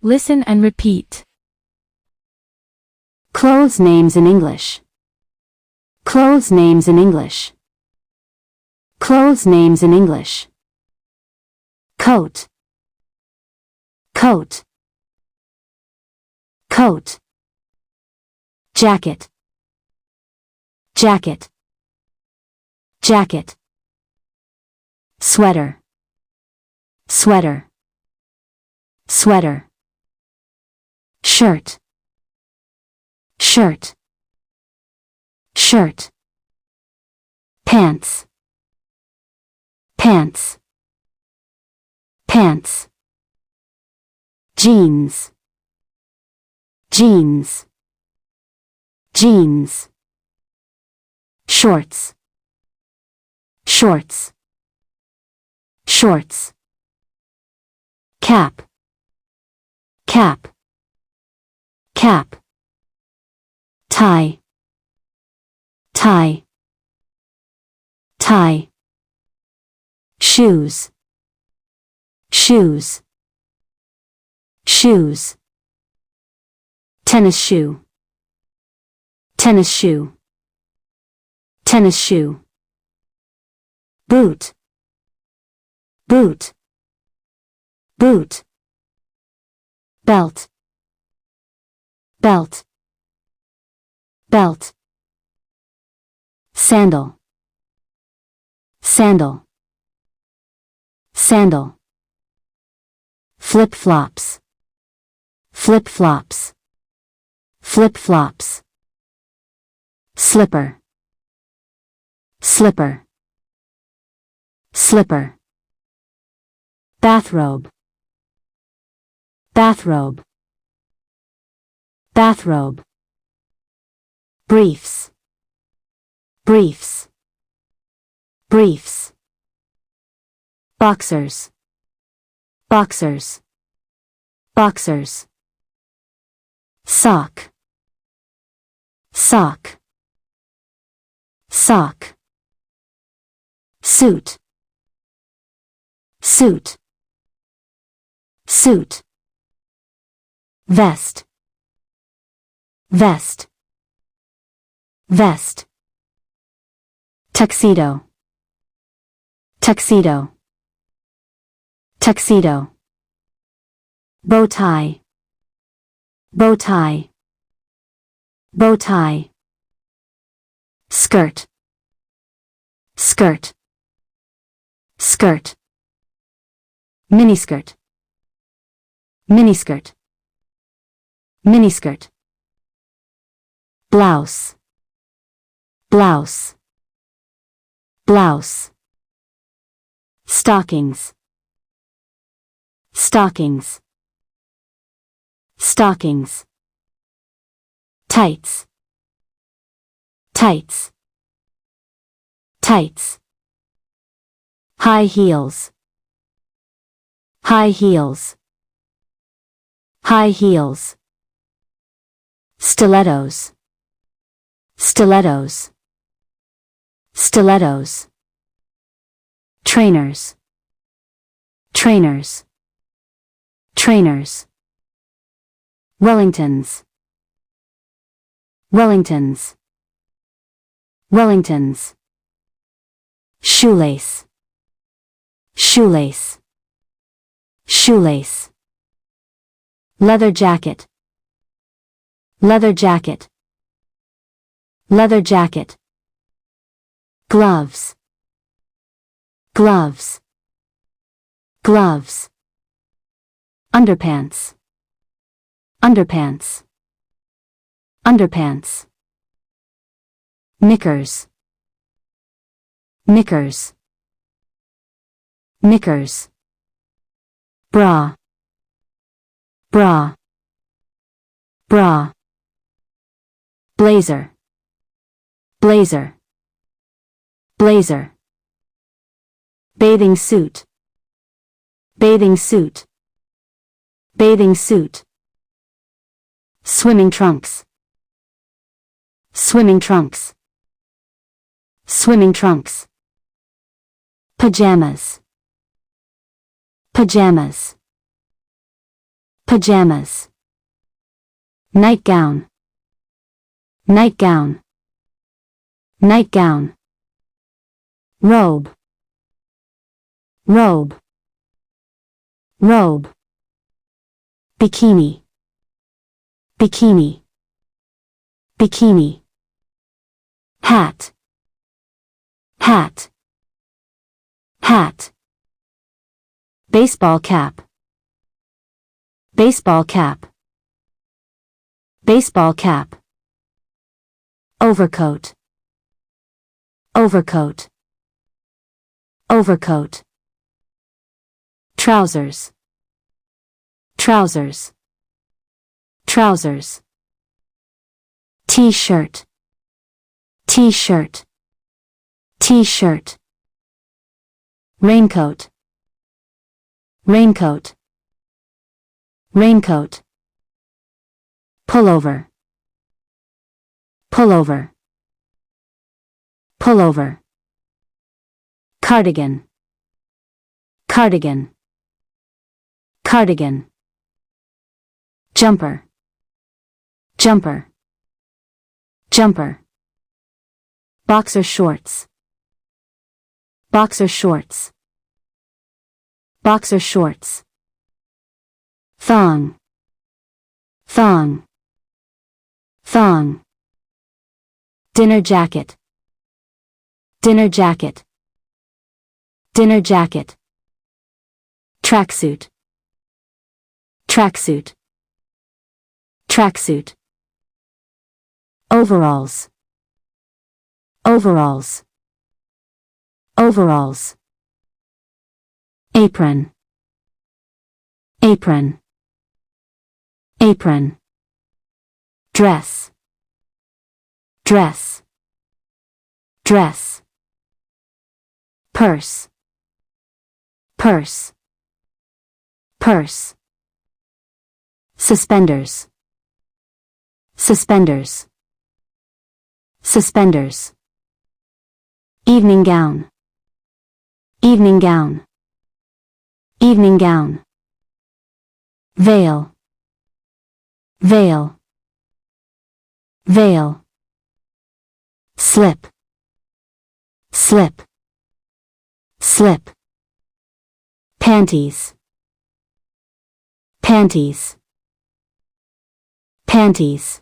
Listen and repeat. Clothes names in English. Clothes names in English. Clothes names in English. Coat. Coat. Coat. Jacket. Jacket. Jacket. Sweater. Sweater. Sweater. Shirt. Shirt. Shirt. Pants. Pants. Pants. Jeans. Jeans. Jeans. Shorts. Shorts. Shorts. Cap. Cap. Cap. Tie. Tie. Tie. Shoes. Shoes. Shoes. Tennis shoe. Tennis shoe. Tennis shoe. Boot. Boot. Boot. Belt. Belt. Belt. Sandal. Sandal. Sandal. Flip-flops. Flip-flops. Flip-flops. Slipper. Slipper. Slipper. Bathrobe. Bathrobe. Bathrobe. Briefs. Briefs. Briefs. Boxers. Boxers. Boxers. Sock. Sock. Sock. Suit. Suit. Suit. Vest. Vest. Vest. Tuxedo. Tuxedo. Tuxedo. Bow tie. Bow tie. Bow tie. Skirt. Skirt. Skirt. Miniskirt. Miniskirt. Miniskirt. Blouse. Blouse. Blouse. Stockings. Stockings. Stockings. Tights. Tights. Tights. High heels. High heels. High heels. Stilettos. Stilettos. Stilettos. Trainers. Trainers. Trainers. Wellingtons. Wellingtons. Wellingtons. Shoelace. Shoelace. Shoelace. Leather jacket. Leather jacket. Leather jacket. Gloves. Gloves. Gloves. Underpants. Underpants. Underpants. Knickers. Knickers. Knickers. Bra. Bra. Bra. Blazer. Blazer. Blazer. Bathing suit. Bathing suit. Bathing suit. Swimming trunks. Swimming trunks. Swimming trunks. Pajamas. Pajamas. pajamas, nightgown, nightgown, nightgown, robe, robe, robe, bikini, bikini, bikini, hat, hat, hat, baseball cap, baseball cap, baseball cap, overcoat, overcoat, overcoat, trousers, trousers, trousers, t-shirt, t-shirt, t-shirt, raincoat, raincoat, raincoat, pullover, pullover, pullover, cardigan, cardigan, cardigan, jumper, jumper, jumper, boxer shorts, boxer shorts, boxer shorts, thong, thong, thong, dinner jacket, dinner jacket, dinner jacket, tracksuit, tracksuit, tracksuit, overalls, overalls, overalls, apron, apron, apron, dress, dress, dress, purse, purse, purse, suspenders, suspenders, suspenders, evening gown, evening gown, evening gown, veil, veil, veil, slip, slip, slip, panties, panties, panties,